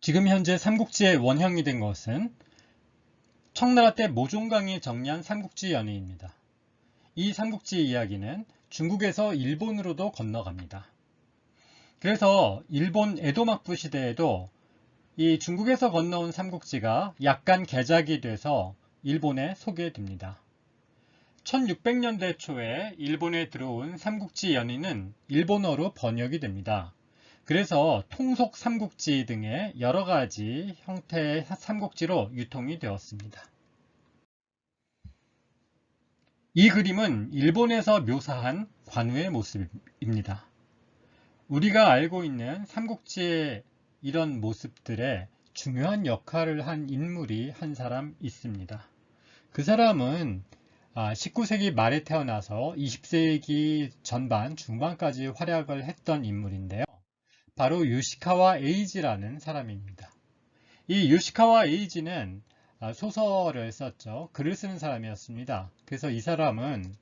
지금 현재 삼국지의 원형이 된 것은 청나라 때 모종강이 정리한 삼국지 연의입니다. 이 삼국지 이야기는 중국에서 일본으로도 건너갑니다. 그래서 일본 에도 막부 시대에도 이 중국에서 건너온 삼국지가 약간 개작이 돼서 일본에 소개됩니다. 1600년대 초에 일본에 들어온 삼국지 연의는 일본어로 번역이 됩니다. 그래서 통속 삼국지 등의 여러 가지 형태의 삼국지로 유통이 되었습니다. 이 그림은 일본에서 묘사한 관우의 모습입니다. 우리가 알고 있는 삼국지의 이런 모습들에 중요한 역할을 한 인물이 한 사람 있습니다. 그 사람은 19세기 말에 태어나서 20세기 전반, 중반까지 활약을 했던 인물인데요. 바로 요시카와 에이지라는 사람입니다. 이 요시카와 에이지는 소설을 썼죠. 글을 쓰는 사람이었습니다. 그래서 이 사람은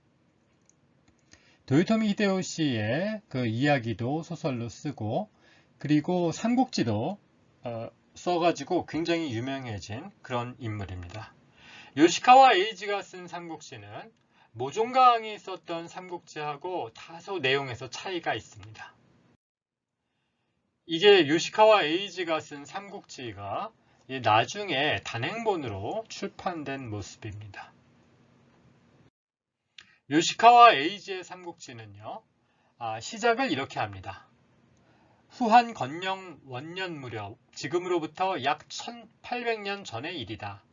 도요토미 히데요시의 그 이야기도 소설로 쓰고 그리고 삼국지도 써가지고 굉장히 유명해진 그런 인물입니다. 요시카와 에이지가 쓴 삼국지는 모종강이 썼던 삼국지하고 다소 내용에서 차이가 있습니다. 이게 요시카와 에이지가 쓴 삼국지가 나중에 단행본으로 출판된 모습입니다. 요시카와 에이지의 삼국지는요, 시작을 이렇게 합니다. 후한 건녕 원년 무렵, 지금으로부터 약 1800년 전의 일이다.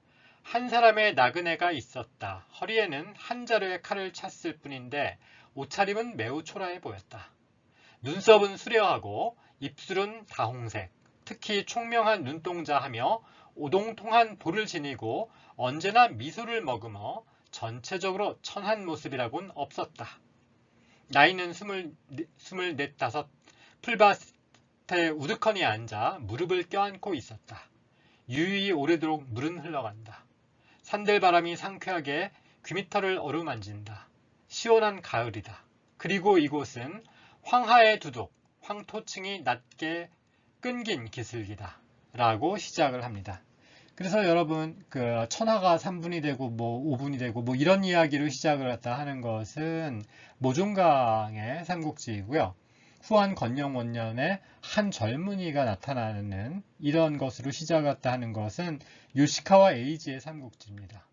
한 사람의 나그네가 있었다. 허리에는 한 자루의 칼을 찼을 뿐인데 옷차림은 매우 초라해 보였다. 눈썹은 수려하고 입술은 다홍색, 특히 총명한 눈동자하며 오동통한 볼을 지니고 언제나 미소를 머금어 전체적으로 천한 모습이라고는 없었다. 나이는 24, 풀밭에 우두커니 앉아 무릎을 껴안고 있었다. 유유히 오래도록 물은 흘러간다. 산들바람이 상쾌하게 귀밑털을 어루만진다. 시원한 가을이다. 그리고 이곳은 황하의 두둑, 황토층이 낮게 끊긴 기슭이다. 라고 시작을 합니다. 그래서 여러분, 천하가 3분이 되고, 5분이 되고, 이런 이야기로 시작을 했다 하는 것은 모종강의 삼국지이고요. 후한 건녕 원년에 한 젊은이가 나타나는 이런 것으로 시작했다 하는 것은 요시카와 에이지의 삼국지입니다.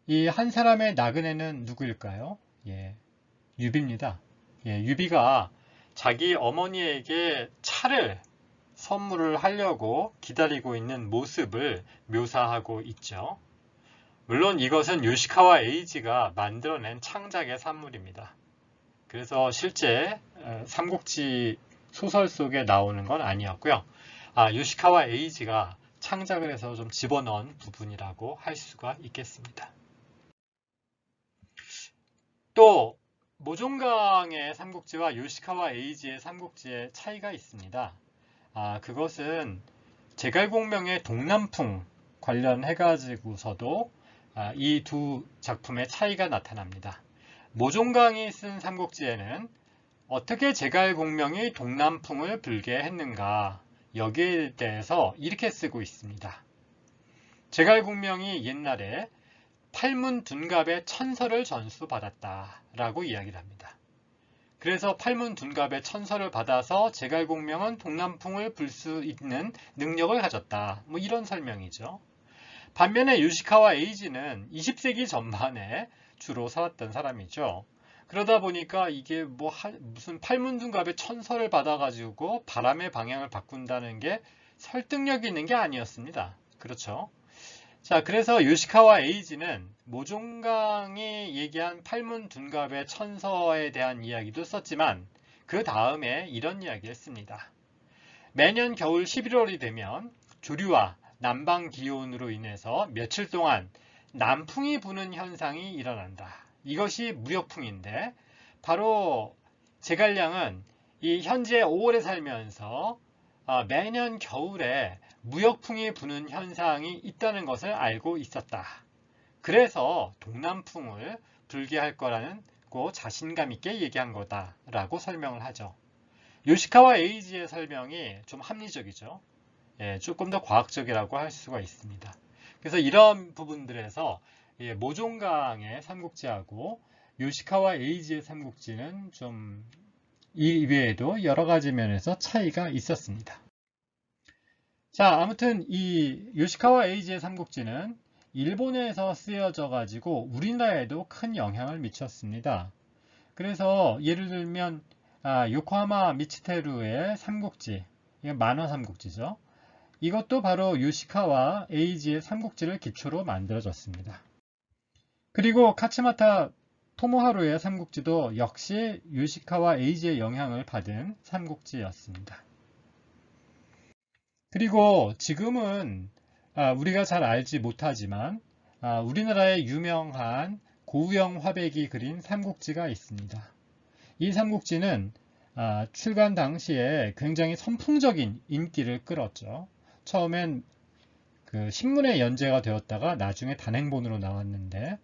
이 한 사람의 나그네는 누구일까요? 유비입니다. 유비가 자기 어머니에게 차를 선물을 하려고 기다리고 있는 모습을 묘사하고 있죠. 물론 이것은 요시카와 에이지가 만들어낸 창작의 산물입니다. 그래서 실제 삼국지 소설 속에 나오는 건 아니었고요. 요시카와 에이지가 창작을 해서 좀 집어넣은 부분이라고 할 수가 있겠습니다. 또 모종강의 삼국지와 요시카와 에이지의 삼국지의 차이가 있습니다. 그것은 제갈공명의 동남풍 관련해가지고서도 이 두 작품의 차이가 나타납니다. 모종강이 쓴 삼국지에는 어떻게 제갈공명이 동남풍을 불게 했는가 여기에 대해서 이렇게 쓰고 있습니다. 제갈공명이 옛날에 팔문둔갑의 천서를 전수받았다 라고 이야기를 합니다. 그래서 팔문둔갑의 천서를 받아서 제갈공명은 동남풍을 불 수 있는 능력을 가졌다. 이런 설명이죠. 반면에 요시카와 에이지는 20세기 전반에 주로 살았던 사람이죠. 그러다 보니까 이게 무슨 팔문둔갑의 천서를 받아가지고 바람의 방향을 바꾼다는 게 설득력 있는 게 아니었습니다. 그렇죠? 자, 그래서 요시카와 에이지는 모종강이 얘기한 팔문둔갑의 천서에 대한 이야기도 썼지만 그 다음에 이런 이야기를 했습니다. 매년 겨울 11월이 되면 조류와 남방 기온으로 인해서 며칠 동안 남풍이 부는 현상이 일어난다. 이것이 무역풍인데 바로 제갈량은 이 현재 5월에 살면서 매년 겨울에 무역풍이 부는 현상이 있다는 것을 알고 있었다. 그래서 동남풍을 불게 할 거라는 자신감 있게 얘기한 거다라고 설명을 하죠. 요시카와 에이지의 설명이 좀 합리적이죠. 조금 더 과학적이라고 할 수가 있습니다. 그래서 이런 부분들에서 모종강의 삼국지하고 요시카와 에이지의 삼국지는 좀 이외에도 여러 가지 면에서 차이가 있었습니다. 자, 아무튼 이 요시카와 에이지의 삼국지는 일본에서 쓰여져 가지고 우리나라에도 큰 영향을 미쳤습니다. 그래서 예를 들면 요코하마 미츠테루의 삼국지, 이건 만화 삼국지죠. 이것도 바로 요시카와 에이지의 삼국지를 기초로 만들어졌습니다. 그리고 카츠마타 토모하루의 삼국지도 역시 요시카와 에이지의 영향을 받은 삼국지였습니다. 그리고 지금은 우리가 잘 알지 못하지만 우리나라의 유명한 고우영 화백이 그린 삼국지가 있습니다. 이 삼국지는 출간 당시에 굉장히 선풍적인 인기를 끌었죠. 처음엔 그 신문에 연재가 되었다가 나중에 단행본으로 나왔는데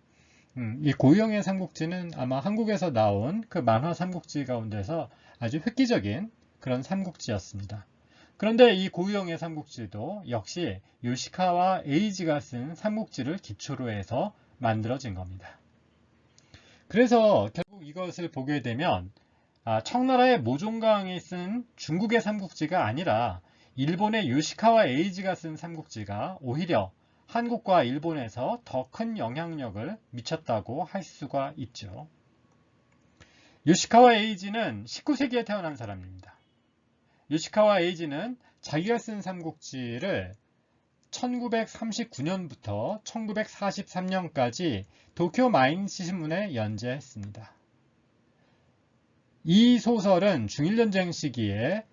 이 고우영의 삼국지는 아마 한국에서 나온 그 만화 삼국지 가운데서 아주 획기적인 그런 삼국지였습니다. 그런데 이 고우영의 삼국지도 역시 요시카와 에이지가 쓴 삼국지를 기초로 해서 만들어진 겁니다. 그래서 결국 이것을 보게 되면 청나라의 모종강이 쓴 중국의 삼국지가 아니라 일본의 요시카와 에이지가 쓴 삼국지가 오히려 한국과 일본에서 더 큰 영향력을 미쳤다고 할 수가 있죠. 요시카와 에이지는 19세기에 태어난 사람입니다. 요시카와 에이지는 자기가 쓴 삼국지를 1939년부터 1943년까지 도쿄 마인시 신문에 연재했습니다. 이 소설은 중일전쟁 시기에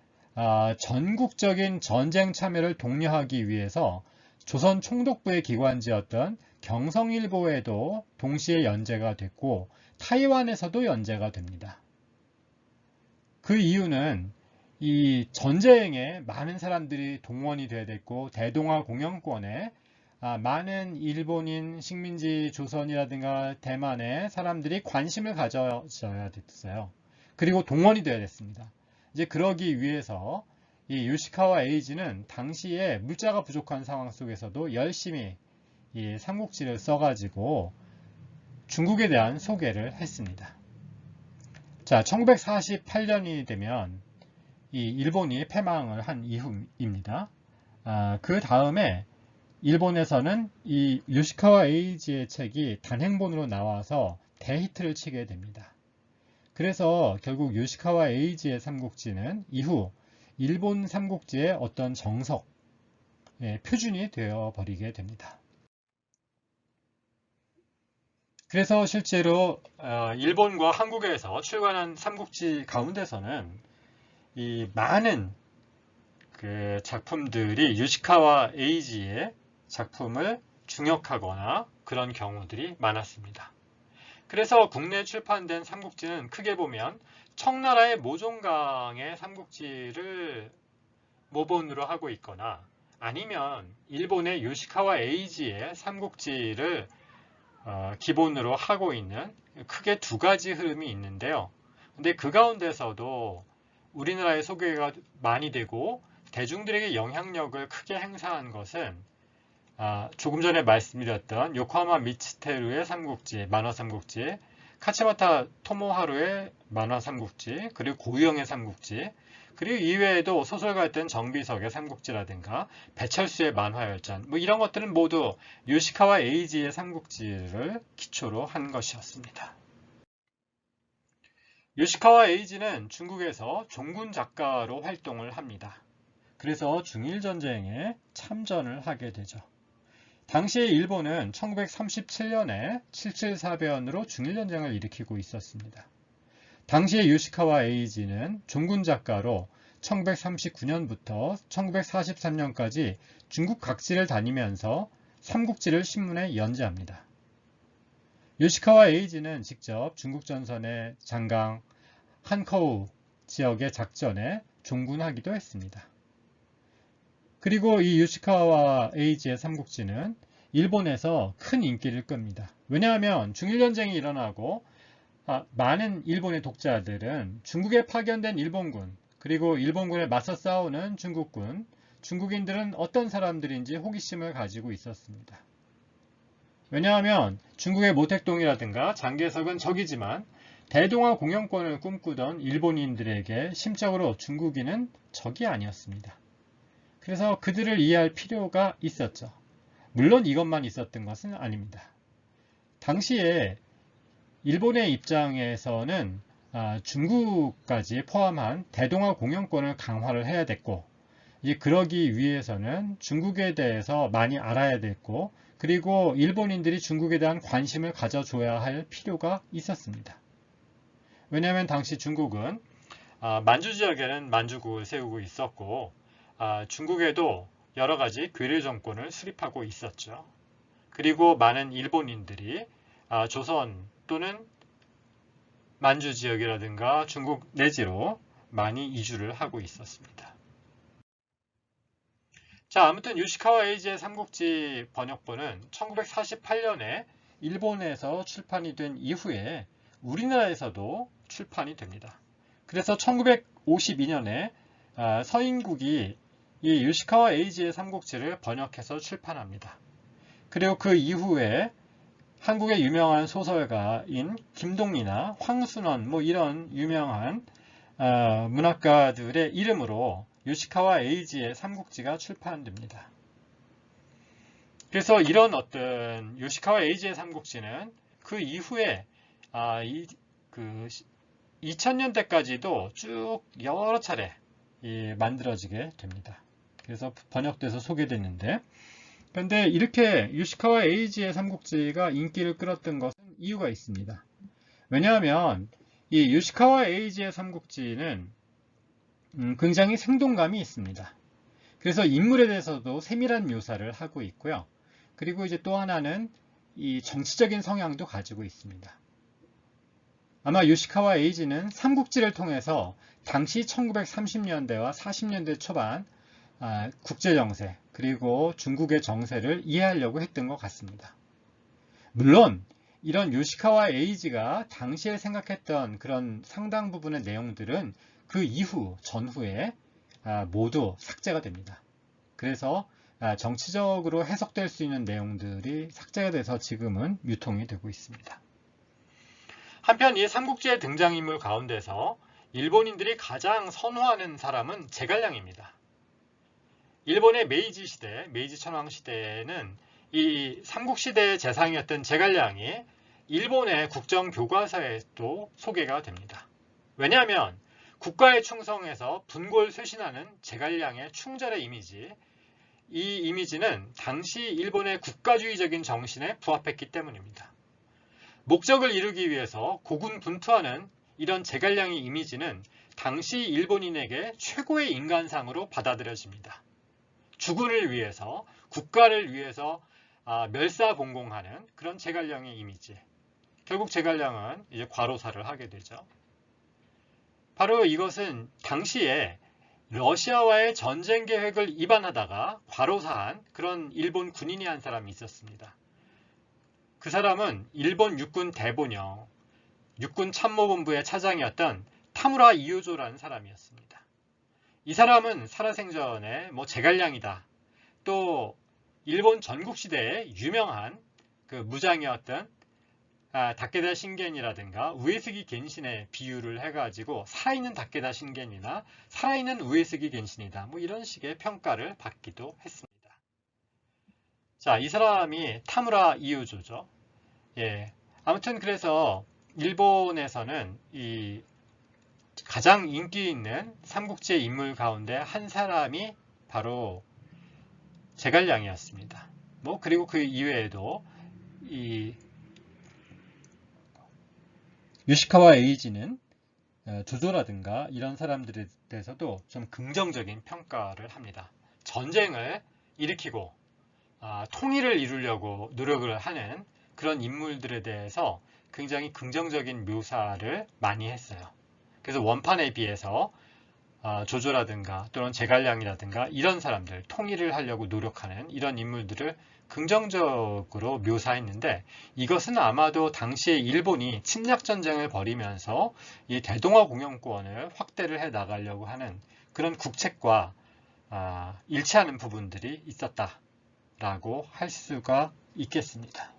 전국적인 전쟁 참여를 독려하기 위해서 조선 총독부의 기관지였던 경성일보에도 동시에 연재가 됐고 타이완에서도 연재가 됩니다. 그 이유는 이 전쟁에 많은 사람들이 동원이 되어야 됐고 대동아 공영권에 많은 일본인 식민지 조선이라든가 대만의 사람들이 관심을 가져야 됐어요. 그리고 동원이 되어야 됐습니다. 이제 그러기 위해서 이 요시카와 에이지는 당시에 물자가 부족한 상황 속에서도 열심히 이 삼국지를 써가지고 중국에 대한 소개를 했습니다. 자, 1948년이 되면 이 일본이 패망을 한 이후입니다. 그 다음에 일본에서는 이 요시카와 에이지의 책이 단행본으로 나와서 대히트를 치게 됩니다. 그래서 결국 요시카와 에이지의 삼국지는 이후 일본 삼국지의 어떤 정석, 표준이 되어버리게 됩니다. 그래서 실제로 일본과 한국에서 출간한 삼국지 가운데서는 이 많은 그 작품들이 요시카와 에이지의 작품을 중역하거나 그런 경우들이 많았습니다. 그래서 국내에 출판된 삼국지는 크게 보면 청나라의 모종강의 삼국지를 모본으로 하고 있거나 아니면 일본의 요시카와 에이지의 삼국지를 기본으로 하고 있는 크게 두 가지 흐름이 있는데요. 근데 그 가운데서도 우리나라의 소개가 많이 되고 대중들에게 영향력을 크게 행사한 것은 조금 전에 말씀드렸던 요코하마 미츠테루의 삼국지, 만화 삼국지, 카츠마타 토모하루의 만화 삼국지, 그리고 고우영의 삼국지, 그리고 이외에도 소설가였던 정비석의 삼국지라든가 배철수의 만화열전, 뭐 이런 것들은 모두 요시카와 에이지의 삼국지를 기초로 한 것이었습니다. 요시카와 에이지는 중국에서 종군 작가로 활동을 합니다. 그래서 중일전쟁에 참전을 하게 되죠. 당시에 일본은 1937년에 774변으로 중일전쟁을 일으키고 있었습니다. 당시에 요시카와 에이지는 종군 작가로 1939년부터 1943년까지 중국 각지를 다니면서 삼국지를 신문에 연재합니다. 요시카와 에이지는 직접 중국 전선의 장강, 한커우 지역의 작전에 종군하기도 했습니다. 그리고 이 요시카와 에이지의 삼국지는 일본에서 큰 인기를 끕니다. 왜냐하면 중일전쟁이 일어나고 많은 일본의 독자들은 중국에 파견된 일본군, 그리고 일본군에 맞서 싸우는 중국군, 중국인들은 어떤 사람들인지 호기심을 가지고 있었습니다. 왜냐하면 중국의 모택동이라든가 장개석은 적이지만 대동아 공영권을 꿈꾸던 일본인들에게 심적으로 중국인은 적이 아니었습니다. 그래서 그들을 이해할 필요가 있었죠. 물론 이것만 있었던 것은 아닙니다. 당시에 일본의 입장에서는 중국까지 포함한 대동아 공영권을 강화를 해야 됐고, 그러기 위해서는 중국에 대해서 많이 알아야 됐고, 그리고 일본인들이 중국에 대한 관심을 가져줘야 할 필요가 있었습니다. 왜냐하면 당시 중국은 만주 지역에는 만주국을 세우고 있었고, 중국에도 여러 가지 괴뢰 정권을 수립하고 있었죠. 그리고 많은 일본인들이 조선 또는 만주 지역이라든가 중국 내지로 많이 이주를 하고 있었습니다. 자, 아무튼 요시카와 에이지의 삼국지 번역본은 1948년에 일본에서 출판이 된 이후에 우리나라에서도 출판이 됩니다. 그래서 1952년에 서인국이 이 요시카와 에이지의 삼국지를 번역해서 출판합니다. 그리고 그 이후에 한국의 유명한 소설가인 김동리나 황순원 이런 유명한 문학가들의 이름으로 요시카와 에이지의 삼국지가 출판됩니다. 그래서 이런 어떤 요시카와 에이지의 삼국지는 그 이후에 2000년대까지도 쭉 여러 차례 만들어지게 됩니다. 그래서 번역돼서 소개됐는데, 그런데 이렇게 요시카와 에이지의 삼국지가 인기를 끌었던 것은 이유가 있습니다. 왜냐하면 이 요시카와 에이지의 삼국지는 굉장히 생동감이 있습니다. 그래서 인물에 대해서도 세밀한 묘사를 하고 있고요. 그리고 이제 또 하나는 이 정치적인 성향도 가지고 있습니다. 아마 요시카와 에이지는 삼국지를 통해서 당시 1930년대와 40년대 초반 국제정세 그리고 중국의 정세를 이해하려고 했던 것 같습니다. 물론 이런 요시카와 에이지가 당시에 생각했던 그런 상당 부분의 내용들은 그 이후 전후에 모두 삭제가 됩니다. 그래서 정치적으로 해석될 수 있는 내용들이 삭제가 돼서 지금은 유통이 되고 있습니다. 한편 이 삼국지의 등장인물 가운데서 일본인들이 가장 선호하는 사람은 제갈량입니다. 일본의 메이지 시대, 메이지 천황 시대에는 이 삼국시대의 재상이었던 제갈량이 일본의 국정교과서에도 소개가 됩니다. 왜냐하면 국가에 충성해서 분골쇄신하는 제갈량의 충절의 이미지, 이 이미지는 당시 일본의 국가주의적인 정신에 부합했기 때문입니다. 목적을 이루기 위해서 고군분투하는 이런 제갈량의 이미지는 당시 일본인에게 최고의 인간상으로 받아들여집니다. 주군을 위해서, 국가를 위해서 멸사봉공하는 그런 제갈량의 이미지. 결국 제갈량은 이제 과로사를 하게 되죠. 바로 이것은 당시에 러시아와의 전쟁 계획을 입안하다가 과로사한 그런 일본 군인이 한 사람이 있었습니다. 그 사람은 일본 육군 대본영, 육군 참모본부의 차장이었던 타무라 이요조라는 사람이었습니다. 이 사람은 살아생전에 제갈량이다. 또 일본 전국시대에 유명한 그 무장이었던 다케다 신겐이라든가 우에스기 겐신에 비유를 해가지고 살아있는 다케다 신겐이나 살아있는 우에스기 겐신이다. 이런 식의 평가를 받기도 했습니다. 자, 이 사람이 타무라 이요조죠. 아무튼 그래서 일본에서는 이 가장 인기 있는 삼국지의 인물 가운데 한 사람이 바로 제갈량이었습니다. 그리고 그 이외에도 이 요시카와 에이지는 조조라든가 이런 사람들에 대해서도 좀 긍정적인 평가를 합니다. 전쟁을 일으키고 통일을 이루려고 노력을 하는 그런 인물들에 대해서 굉장히 긍정적인 묘사를 많이 했어요. 그래서 원판에 비해서 조조라든가 또는 제갈량이라든가 이런 사람들, 통일을 하려고 노력하는 이런 인물들을 긍정적으로 묘사했는데, 이것은 아마도 당시에 일본이 침략전쟁을 벌이면서 이 대동아 공영권을 확대를 해 나가려고 하는 그런 국책과 일치하는 부분들이 있었다라고 할 수가 있겠습니다.